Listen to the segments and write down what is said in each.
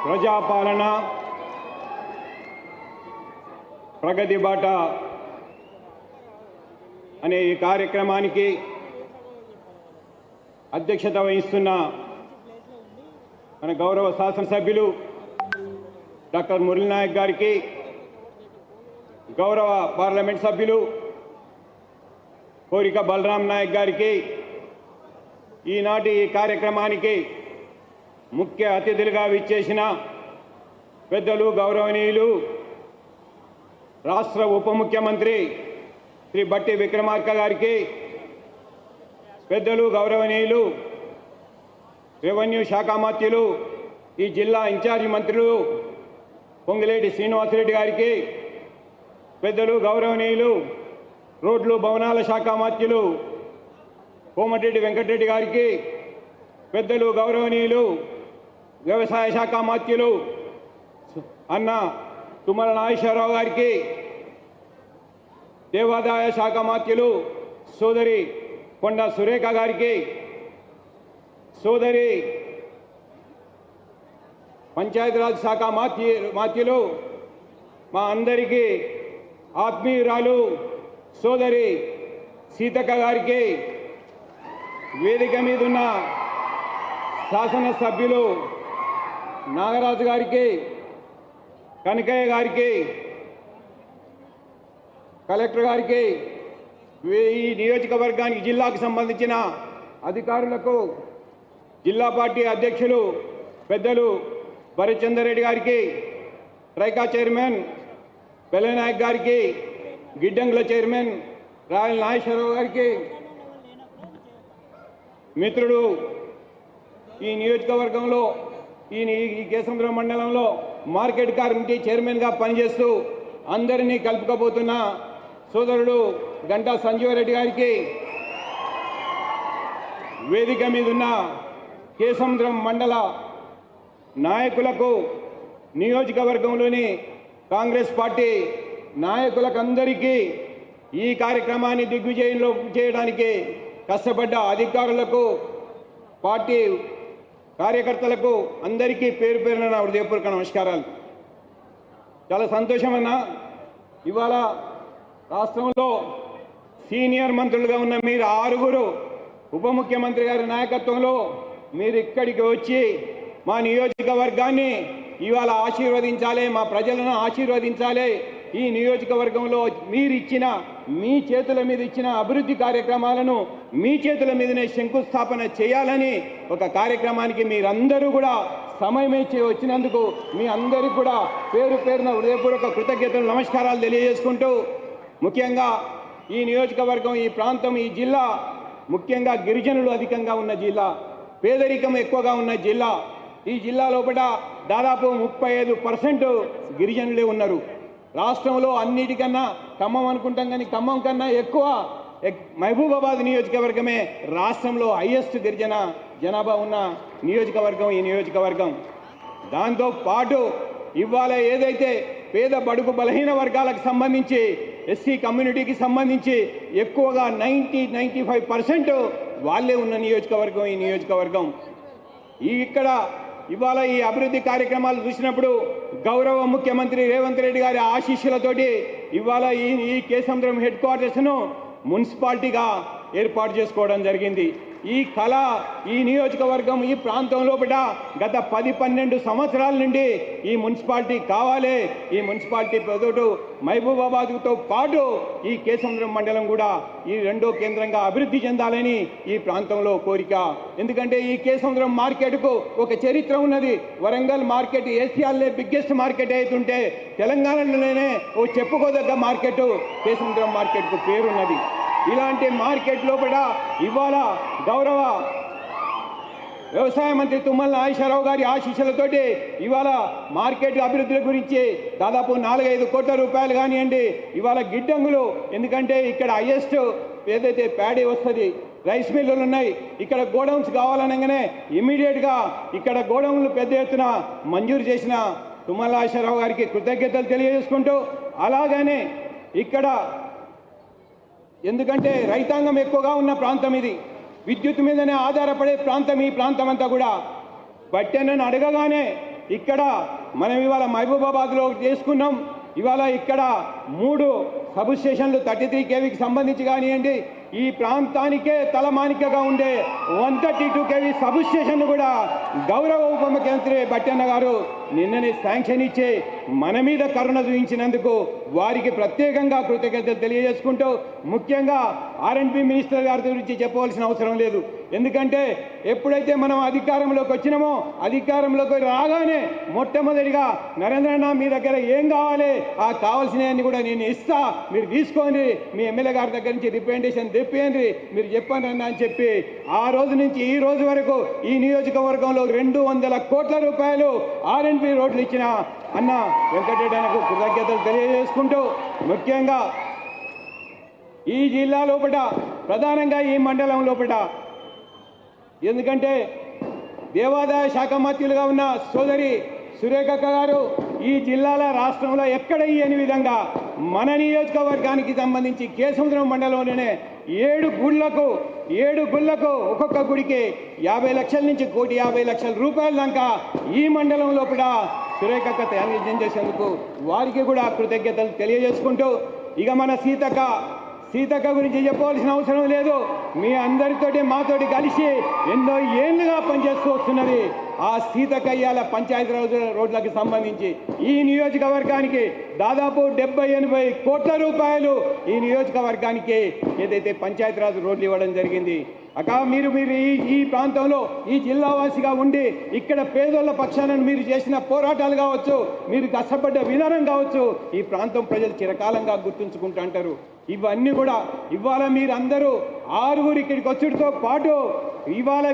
ప్రజాపాలన ప్రగతి బాట అనే ఈ కార్యక్రమానికి అధ్యక్షత వహిస్తున్న మన గౌరవ శాసనసభ్యులు డాక్టర్ మురళీ నాయక్ గారికి, గౌరవ పార్లమెంట్ సభ్యులు కోరిక బలరాం నాయక్ గారికి, ఈనాటి ఈ కార్యక్రమానికి ముఖ్య అతిథులుగా విచ్చేసిన పెద్దలు గౌరవనీయులు రాష్ట్ర ఉప ముఖ్యమంత్రి శ్రీ బట్టి విక్రమార్క గారికి, పెద్దలు గౌరవనీయులు రెవెన్యూ శాఖ మంత్రులు, ఈ జిల్లా ఇన్ఛార్జి మంత్రులు పొంగిలేటి శ్రీనివాసరెడ్డి గారికి, పెద్దలు గౌరవనీయులు రోడ్లు భవనాల శాఖ మంత్రులు కోమటిరెడ్డి వెంకటరెడ్డి గారికి, పెద్దలు గౌరవనీయులు వ్యవసాయ శాఖ మంత్రులు అన్న తుమ్మల నాగేశ్వరరావు గారికి, దేవాదాయ శాఖ మంత్రులు సోదరి కొండ సురేఖ గారికి, సోదరి పంచాయతీరాజ్ శాఖ మంత్రులు మా అందరికీ ఆత్మీయురాలు సోదరి సీతక్క గారికి, వేదిక మీద ఉన్న శాసనసభ్యులు నాగరాజు గారికి, కనకయ్య గారికి, కలెక్టర్ గారికి, ఈ నియోజకవర్గానికి జిల్లాకు సంబంధించిన అధికారులకు, జిల్లా పార్టీ అధ్యక్షులు పెద్దలు భరత్చంద్రరెడ్డి గారికి, ట్రైకా చైర్మన్ బెల్లనాయక్ గారికి, గిడ్డంగుల చైర్మన్ రాయల నాగేశ్వరరావు గారికి, మిత్రుడు ఈ నియోజకవర్గంలో ఈ కేసముద్రం మండలంలో మార్కెట్ కమిటీ చైర్మన్గా పనిచేస్తూ అందరినీ కలుపుకోబోతున్న సోదరుడు గంటా సంజీవరెడ్డి గారికి, వేదిక మీద ఉన్న కేసముద్రం మండల నాయకులకు, నియోజకవర్గంలోని కాంగ్రెస్ పార్టీ నాయకులకందరికీ, ఈ కార్యక్రమాన్ని దిగ్విజయంలో చేయడానికి కష్టపడ్డ అధికారులకు, పార్టీ కార్యకర్తలకు అందరికీ పేరు పేరున నా హృదయపూర్వక నమస్కారాలు. చాలా సంతోషం అన్న, ఇవాళ రాష్ట్రంలో సీనియర్ మంత్రులుగా ఉన్న మీరు 6 ఉప ముఖ్యమంత్రి గారి నాయకత్వంలో మీరు ఇక్కడికి వచ్చి మా నియోజకవర్గాన్ని ఇవాళ ఆశీర్వదించాలి, మా ప్రజలను ఆశీర్వదించాలి. ఈ నియోజకవర్గంలో మీరిచ్చిన, మీ చేతుల మీద ఇచ్చిన అభివృద్ధి కార్యక్రమాలను మీ చేతుల మీదనే శంకుస్థాపన చేయాలని ఒక కార్యక్రమానికి మీరందరూ కూడా సమయం ఇచ్చి వచ్చినందుకు మీ అందరికీ కూడా పేరు పేరున హృదయపూర్వక కృతజ్ఞతలు, నమస్కారాలు తెలియజేసుకుంటూ, ముఖ్యంగా ఈ నియోజకవర్గం, ఈ ప్రాంతం, ఈ జిల్లా ముఖ్యంగా గిరిజనులు అధికంగా ఉన్న జిల్లా, పేదరికం ఎక్కువగా ఉన్న జిల్లా. ఈ జిల్లా లోపల దాదాపు 35% గిరిజనులే ఉన్నారు. రాష్ట్రంలో అన్నిటికన్నా ఖమ్మం అనుకుంటాం, కానీ ఖమ్మం కన్నా ఎక్కువ మహబూబాబాద్ నియోజకవర్గమే రాష్ట్రంలో హైయెస్ట్ గిరిజన జనాభా ఉన్న నియోజకవర్గం ఈ నియోజకవర్గం. దాంతో పాటు ఇవాళ ఏదైతే పేద బడుగు బలహీన వర్గాలకు సంబంధించి, ఎస్సీ కమ్యూనిటీకి సంబంధించి ఎక్కువగా 95% వాళ్ళే ఉన్న నియోజకవర్గం ఈ నియోజకవర్గం. ఇక్కడ ఇవాళ ఈ అభివృద్ధి కార్యక్రమాలు చూసినప్పుడు గౌరవ ముఖ్యమంత్రి రేవంత్ రెడ్డి గారి ఆశీస్సులతోటి ఇవాళ ఈ కేసముద్రం హెడ్ క్వార్టర్స్ను మున్సిపాలిటీగా ఏర్పాటు చేసుకోవడం జరిగింది. ఈ కళ ఈ నియోజకవర్గం, ఈ ప్రాంతం లోపల గత 10-12 సంవత్సరాల నుండి ఈ మున్సిపాలిటీ కావాలి, ఈ మున్సిపాలిటీ ప్రజలు మహబూబాబాద్తో పాటు ఈ కేసముద్రం మండలం కూడా ఈ రెండో కేంద్రంగా అభివృద్ధి చెందాలని ఈ ప్రాంతంలో కోరిక. ఎందుకంటే ఈ కేసముద్రం మార్కెట్కు ఒక చరిత్ర ఉన్నది. వరంగల్ మార్కెట్ ఏషియాలోనే బిగ్గెస్ట్ మార్కెట్ అవుతుంటే తెలంగాణలోనే ఓ చెప్పుకోదగ్గ మార్కెట్ కేసముద్రం మార్కెట్కు పేరున్నది. ఇలాంటి మార్కెట్ లోపల ఇవాళ గౌరవ వ్యవసాయ మంత్రి తుమ్మల నాగేశ్వరరావు గారి ఆశీస్సులతోటి ఇవాళ మార్కెట్ అభివృద్ధి గురించి దాదాపు 4-5 కోట్ల రూపాయలు కానివ్వండి. ఇవాళ గిడ్డంగులు, ఎందుకంటే ఇక్కడ హైయెస్ట్ ఏదైతే ప్యాడీ వస్తుంది, రైస్ మిల్లులు ఉన్నాయి, ఇక్కడ గోడౌన్స్ కావాలనగానే ఇమీడియట్గా ఇక్కడ గోడౌన్లు పెద్ద ఎత్తున మంజూరు చేసిన తుమ్మల నాగేశ్వరరావు గారికి కృతజ్ఞతలు తెలియజేసుకుంటూ, అలాగనే ఇక్కడ ఎందుకంటే రైతాంగం ఎక్కువగా ఉన్న ప్రాంతం ఇది, విద్యుత్ మీదనే ఆధారపడే ప్రాంతం ఈ ప్రాంతం అంతా కూడా. బట్టెనని అడగగానే ఇక్కడ మనం ఇవాళ మహబూబాబాద్లో చేసుకున్నాం. ఇవాళ ఇక్కడ 3 సబ్ స్టేషన్లు 33 kVకి సంబంధించి కానివ్వండి, ఈ ప్రాంతానికే తలమానికగా ఉండే 132 kV సబ్ స్టేషన్ కూడా గౌరవ ఉప ముఖ్యమంత్రి బట్టన్న గారు నిన్ననే శాంక్షన్ ఇచ్చి మన మీద కరుణ చూపించినందుకు వారికి ప్రత్యేకంగా కృతజ్ఞతలు తెలియజేసుకుంటూ, ముఖ్యంగా R&B మినిస్టర్ గారి గురించి చెప్పవలసిన అవసరం లేదు. ఎందుకంటే ఎప్పుడైతే మనం అధికారంలోకి వచ్చినామో అధికారంలోకి రాగానే మొట్టమొదటిగా నరేంద్రన్న మీ దగ్గర ఏం కావాలి, ఆ కావాల్సినవన్నీ కూడా నేను ఇస్తా, మీరు తీసుకోండి, మీ ఎమ్మెల్యే గారి దగ్గర నుంచి రిప్రజెంటేషన్ తెప్పియండి, మీరు చెప్పండి అన్న అని చెప్పి ఆ రోజు నుంచి ఈ రోజు వరకు ఈ నియోజకవర్గంలో 200 కోట్ల రూపాయలు R&B రోడ్లు ఇచ్చిన అన్న వెంకటరెడ్డికి కృతజ్ఞతలు తెలియజేసుకుంటూ, ముఖ్యంగా ఈ జిల్లా లోపల ప్రధానంగా ఈ మండలం లోపల ఎందుకంటే దేవాదాయ శాఖ మంత్రులుగా ఉన్న సోదరి సురేఖక్క గారు ఈ జిల్లాల రాష్ట్రంలో ఎక్కడ ఇయ్యని విధంగా మన నియోజకవర్గానికి సంబంధించి కేసముద్రం మండలంలోనే 7 గుళ్లకు ఒక్కొక్క గుడికి 50 లక్షల నుంచి 1,50,00,000 రూపాయల దాకా ఈ మండలం లోపల సురేఖక్క త్యాగం చేసేందుకు వారికి కూడా కృతజ్ఞతలు తెలియజేసుకుంటూ, ఇక మన సీతక్క గురించి చెప్పవలసిన అవసరం లేదు. మీ అందరితోటి మాతోటి కలిసి ఎన్నో ఏళ్ళుగా పనిచేస్తూ వస్తున్నది. ఆ సీతక్క ఇవాళ పంచాయతీ రోడ్లకు సంబంధించి ఈ నియోజకవర్గానికి దాదాపు 70-80 కోట్ల రూపాయలు ఈ నియోజకవర్గానికి ఏదైతే పంచాయతీరాజ్ రోడ్లు ఇవ్వడం జరిగింది. మీరు ఈ ప్రాంతంలో ఈ జిల్లావాసిగా ఉండి ఇక్కడ పేదోళ్ళ పక్షాన మీరు చేసిన పోరాటాలు కావచ్చు, మీరు కష్టపడ్డ విధానం కావచ్చు, ఈ ప్రాంతం ప్రజలు చిరకాలంగా గుర్తుంచుకుంటూ అంటారు. ఇవన్నీ కూడా ఇవాళ మీరందరూ 6 ఇక్కడికి వచ్చుడితో పాటు ఇవాళ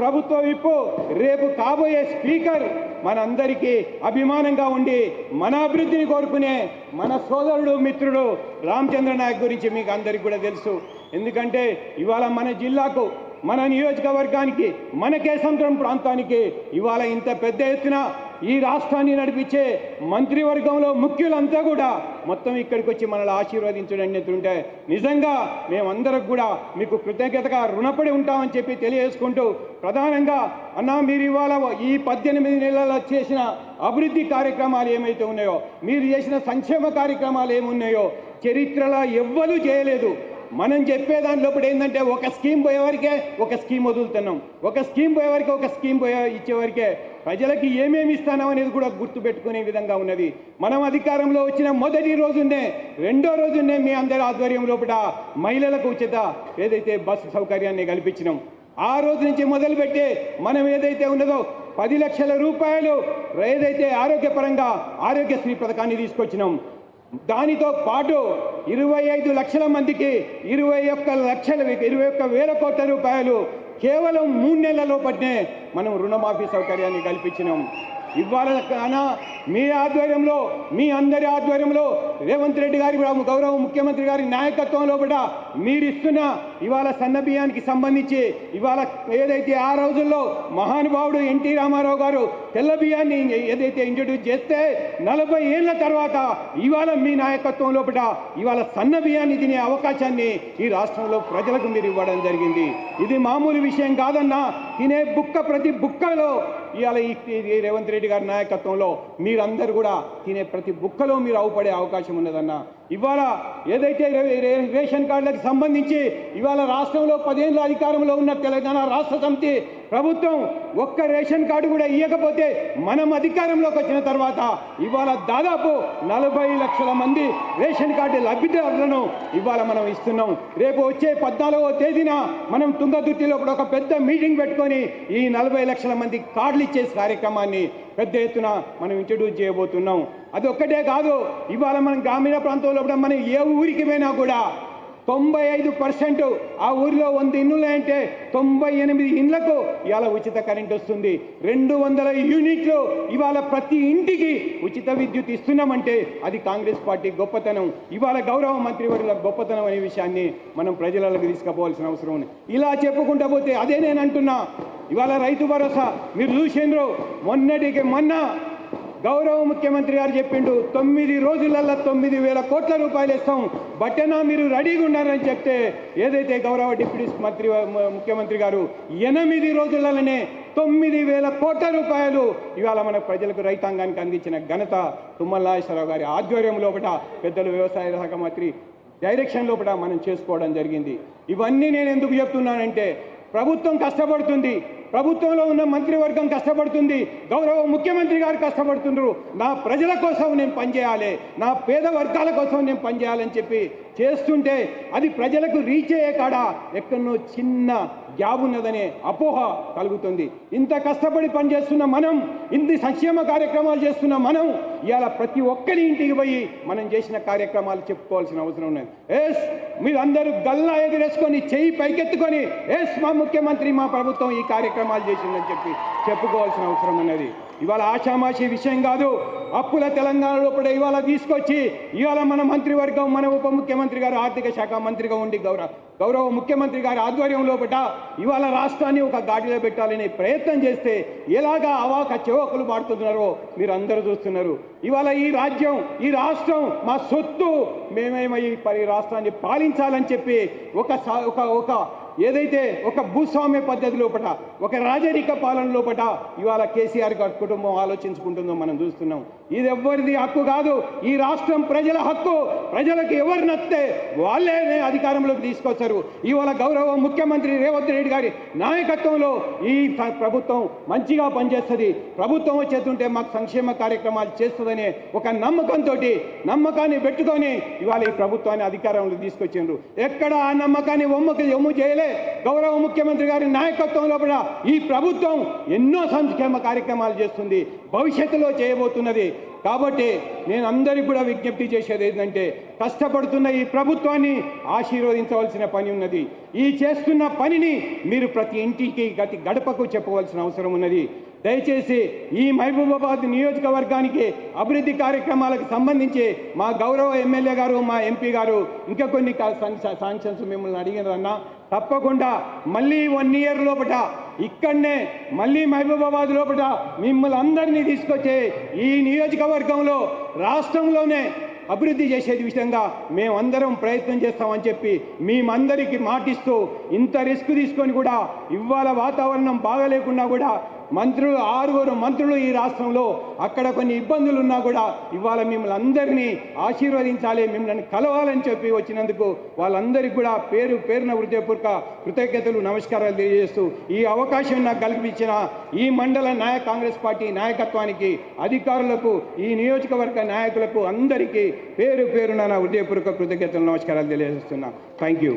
ప్రభుత్వ విప్పు, రేపు కాబోయే స్పీకర్ మనందరికీ అభిమానంగా ఉండి మన అభివృద్ధిని కోరుకునే మన సోదరుడు మిత్రుడు రామచంద్ర నాయక్ గురించి మీకు అందరికీ కూడా తెలుసు. ఎందుకంటే ఇవాళ మన జిల్లాకు, మన నియోజకవర్గానికి, మన కేసముద్రం ప్రాంతానికి ఇవాళ ఇంత పెద్ద ఎత్తున ఈ రాష్ట్రాన్ని నడిపించే మంత్రివర్గంలో ముఖ్యులంతా కూడా మొత్తం ఇక్కడికి వచ్చి మనల్ని ఆశీర్వదించడం ఉంటే నిజంగా మేమందరం కూడా మీకు కృతజ్ఞతగా రుణపడి ఉంటామని చెప్పి తెలియజేసుకుంటూ, ప్రధానంగా అన్నా మీరు ఇవాళ ఈ 18 నెలల్లో చేసిన అభివృద్ధి కార్యక్రమాలు ఏమైతే ఉన్నాయో, మీరు చేసిన సంక్షేమ కార్యక్రమాలు ఏమున్నాయో చరిత్రలో ఎవ్వరూ చేయలేదు. మనం చెప్పే దాంట్లో ఏంటంటే ఒక స్కీమ్ పోయేవారికే ఒక స్కీమ్ వదులుతున్నాం, ఒక స్కీమ్ పోయేవారికి ఒక స్కీమ్ ఇచ్చేవారికే ప్రజలకి ఏమేమి ఇస్తానో అనేది కూడా గుర్తుపెట్టుకునే విధంగా ఉన్నది. మనం అధికారంలో వచ్చిన మొదటి రోజునే, 2వ రోజునే మీ అందరి ఆధ్వర్యం లోపల మహిళలకు ఉచిత ఏదైతే బస్సు సౌకర్యాన్ని కల్పించినాం, ఆ రోజు నుంచి మొదలుపెట్టి మనం ఏదైతే ఉన్నదో 10 లక్షల రూపాయలు ఏదైతే ఆరోగ్యపరంగా ఆరోగ్యశ్రీ పథకాన్ని తీసుకొచ్చినాం, దానితో పాటు 25 లక్షల మందికి 21,000 కోట్ల రూపాయలు కేవలం 3 నెలల లోపలనే మనం రుణమాఫీ సౌకర్యాన్ని కల్పించినాం. ఇవాళ మీ ఆధ్వర్యంలో, మీ అందరి ఆధ్వర్యంలో రేవంత్ రెడ్డి గారి గౌరవ ముఖ్యమంత్రి గారి నాయకత్వంలో కూడా మీరిస్తున్న ఇవాళ సన్న బియ్యానికి సంబంధించి ఇవాళ ఏదైతే ఆ రోజుల్లో మహానుభావుడు ఎన్టీ రామారావు గారు తెల్ల బియ్యాన్ని ఏదైతే ఇంట్రడ్యూస్ చేస్తే 40 ఏళ్ల తర్వాత ఇవాళ మీ నాయకత్వంలో కూడా ఇవాళ సన్న బియ్యాన్ని తినే అవకాశాన్ని ఈ రాష్ట్రంలో ప్రజలకు మీరు ఇవ్వడం జరిగింది. ఇది మామూలు విషయం కాదన్నా. తినే ప్రతి బుక్కలో ఇవాళ ఈ రేవంత్ రెడ్డి గారి నాయకత్వంలో మీరందరూ కూడా తినే ప్రతి బుక్కలో మీరు అవుపడే అవకాశం ఉన్నదన్న. ఇవాళ ఏదైతే రేషన్ కార్డులకు సంబంధించి ఇవాళ రాష్ట్రంలో 10 ఏళ్ళ అధికారంలో ఉన్న తెలంగాణ రాష్ట్ర సమితి ప్రభుత్వం ఒక్క రేషన్ కార్డు కూడా ఇవ్వకపోతే మనం అధికారంలోకి వచ్చిన తర్వాత ఇవాళ దాదాపు 40 లక్షల మంది రేషన్ కార్డు లబ్ధిదారులను ఇవాళ మనం ఇస్తున్నాం. రేపు వచ్చే 14వ తేదీన మనం తుంగతుర్తిలో ఒక పెద్ద మీటింగ్ పెట్టుకొని ఈ 40 లక్షల మంది కార్డులు ఇచ్చే కార్యక్రమాన్ని పెద్ద ఎత్తున మనం ఇంట్రడ్యూస్ చేయబోతున్నాం. అది ఒక్కటే కాదు, ఇవాళ మనం గ్రామీణ ప్రాంతంలో కూడా మనం ఏ ఊరికి పోయినా కూడా 95% ఆ ఊరిలో 100 ఇళ్ళు అంటే 98 ఇళ్లకు ఇవాళ ఉచిత కరెంట్ వస్తుంది. 200 యూనిట్లు ఇవాళ ప్రతి ఇంటికి ఉచిత విద్యుత్ ఇస్తున్నామంటే అది కాంగ్రెస్ పార్టీ గొప్పతనం, ఇవాళ గౌరవ మంత్రివర్యుల గొప్పతనం అనే విషయాన్ని మనం ప్రజలకు తీసుకుపోవాల్సిన అవసరం ఉంది. ఇలా చెప్పుకుంటా పోతే అదే నేను అంటున్నా. ఇవాళ రైతు భరోసా మీరు చూసిండ్రు, మొన్న గౌరవ ముఖ్యమంత్రి గారు చెప్పిండు 9 రోజులలో 9,000 కోట్ల రూపాయలు ఇస్తాం, బట్టనా మీరు రెడీగా ఉన్నారని చెప్తే ఏదైతే గౌరవ డిప్యూటీ ముఖ్యమంత్రి గారు 8 రోజులలోనే 9,000 కోట్ల రూపాయలు ఇవాళ మన ప్రజలకు రైతాంగానికి అందించిన ఘనత తుమ్మల నాగేశ్వరరావు గారి ఆధ్వర్యం లోపల పెద్దలు వ్యవసాయ శాఖ మంత్రి డైరెక్షన్ లోపల మనం చేసుకోవడం జరిగింది. ఇవన్నీ నేను ఎందుకు చెప్తున్నానంటే ప్రభుత్వం కష్టపడుతుంది, ప్రభుత్వంలో ఉన్న మంత్రివర్గం కష్టపడుతుంది, గౌరవ ముఖ్యమంత్రి గారు కష్టపడుతున్నారు. నా ప్రజల కోసం నేను పనిచేయాలి, నా పేద వర్గాల కోసం నేను పనిచేయాలని చెప్పి చేస్తుంటే అది ప్రజలకు రీచ్ అయ్యే కాడ ఎక్కడో చిన్న గ్యాప్ ఉన్నదనే అపోహ కలుగుతుంది. ఇంత కష్టపడి పనిచేస్తున్న మనం, ఇంత సంక్షేమ కార్యక్రమాలు చేస్తున్న మనం ఇవాళ ప్రతి ఒక్కరి ఇంటికి పోయి మనం చేసిన కార్యక్రమాలు చెప్పుకోవాల్సిన అవసరం ఉన్నది. ఎస్, మీరందరూ గల్లా ఎగిరేసుకొని చెయ్యి పైకెత్తుకొని ఎస్ మా ముఖ్యమంత్రి మా ప్రభుత్వం ఈ కార్యక్రమాలు చేసిందని చెప్పి చెప్పుకోవాల్సిన అవసరం ఉన్నది. ఇవాళ ఆషామాషి విషయం కాదు. అప్పుల తెలంగాణ లోపల ఇవాళ తీసుకొచ్చి ఇవాళ మన మంత్రివర్గం, మన ఉప ముఖ్యమంత్రి గారు ఆర్థిక శాఖ మంత్రిగా ఉండి గౌరవ ముఖ్యమంత్రి గారి ఆధ్వర్యం లోపల ఇవాళ రాష్ట్రాన్ని ఒక గాడిలో పెట్టాలనే ప్రయత్నం చేస్తే ఎలాగా అవాక చెవకులు పాడుతున్నారో మీరు అందరూ చూస్తున్నారు. ఇవాళ ఈ రాష్ట్రం మా సొత్తు, మేమేమై రాష్ట్రాన్ని పాలించాలని చెప్పి ఒక ఏదైతే ఒక భూస్వామ్య పద్ధతి లోపల, ఒక రాజరిక పాలన లోపల ఇవాళ కేసీఆర్ గారి కుటుంబం ఆలోచించుకుంటుందో మనం చూస్తున్నాం. ఇది ఎవరిది హక్కు కాదు, ఈ రాష్ట్రం ప్రజల హక్కు. ప్రజలకు ఎవరు నచ్చితే వాళ్ళే అధికారంలోకి తీసుకొచ్చారు. ఇవాళ గౌరవ ముఖ్యమంత్రి రేవంత్ రెడ్డి గారి నాయకత్వంలో ఈ ప్రభుత్వం మంచిగా పనిచేస్తుంది. ప్రభుత్వం వచ్చేస్తుంటే మాకు సంక్షేమ కార్యక్రమాలు చేస్తుందనే ఒక నమ్మకాన్ని పెట్టుకొని ఇవాళ ఈ ప్రభుత్వాన్ని అధికారంలోకి తీసుకొచ్చిండ్రు. ఎక్కడ ఆ నమ్మకాన్ని ఒమ్ము చేయలే. గౌరవ ముఖ్యమంత్రి గారి నాయకత్వంలో కూడా ఈ ప్రభుత్వం ఎన్నో సంక్షేమ కార్యక్రమాలు చేస్తుంది, భవిష్యత్తులో చేయబోతున్నది. కాబట్టి నేను అందరికీ కూడా విజ్ఞప్తి చేసేది ఏంటంటే కష్టపడుతున్న ఈ ప్రభుత్వాన్ని ఆశీర్వదించవలసిన పని ఉన్నది. ఈ చేస్తున్న పనిని మీరు ప్రతి ఇంటికి ప్రతి గడపకు చెప్పవలసిన అవసరం ఉన్నది. దయచేసి ఈ మహబూబాబాద్ నియోజకవర్గానికి అభివృద్ధి కార్యక్రమాలకు సంబంధించి మా గౌరవ ఎమ్మెల్యే గారు, మా ఎంపీ గారు ఇంకా కొన్ని శాంక్షన్స్ మిమ్మల్ని అడిగినారన్నా, తప్పకుండా మళ్ళీ 1 ఇయర్ లోపల ఇక్కడనే మళ్ళీ మహబూబాబాద్ లోపల మిమ్మల్ని అందరినీ తీసుకొచ్చే ఈ నియోజకవర్గంలో రాష్ట్రంలోనే అభివృద్ధి చేసేది విషయంగా మేమందరం ప్రయత్నం చేస్తామని చెప్పి మేమందరికీ మాటిస్తూ, ఇంత రిస్క్ తీసుకొని కూడా ఇవాళ వాతావరణం బాగలేకున్నా కూడా మంత్రులు 6 మంత్రులు ఈ రాష్ట్రంలో అక్కడ కొన్ని ఇబ్బందులు ఉన్నా కూడా ఇవాళ మిమ్మల్ని అందరినీ ఆశీర్వదించాలి, మిమ్మల్ని కలవాలని చెప్పి వచ్చినందుకు వాళ్ళందరికీ కూడా పేరున హృదయపూర్వక కృతజ్ఞతలు, నమస్కారాలు తెలియజేస్తూ ఈ అవకాశం నాకు కల్పించిన ఈ మండల కాంగ్రెస్ పార్టీ నాయకత్వానికి, అధికారులకు, ఈ నియోజకవర్గ నాయకులకు అందరికీ పేరున నా హృదయపూర్వక కృతజ్ఞతలు, నమస్కారాలు తెలియజేస్తున్నా. Thank you.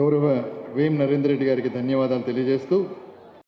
గౌరవ వేం నరేందర్ రెడ్డి గారికి ధన్యవాదాలు తెలియజేస్తూ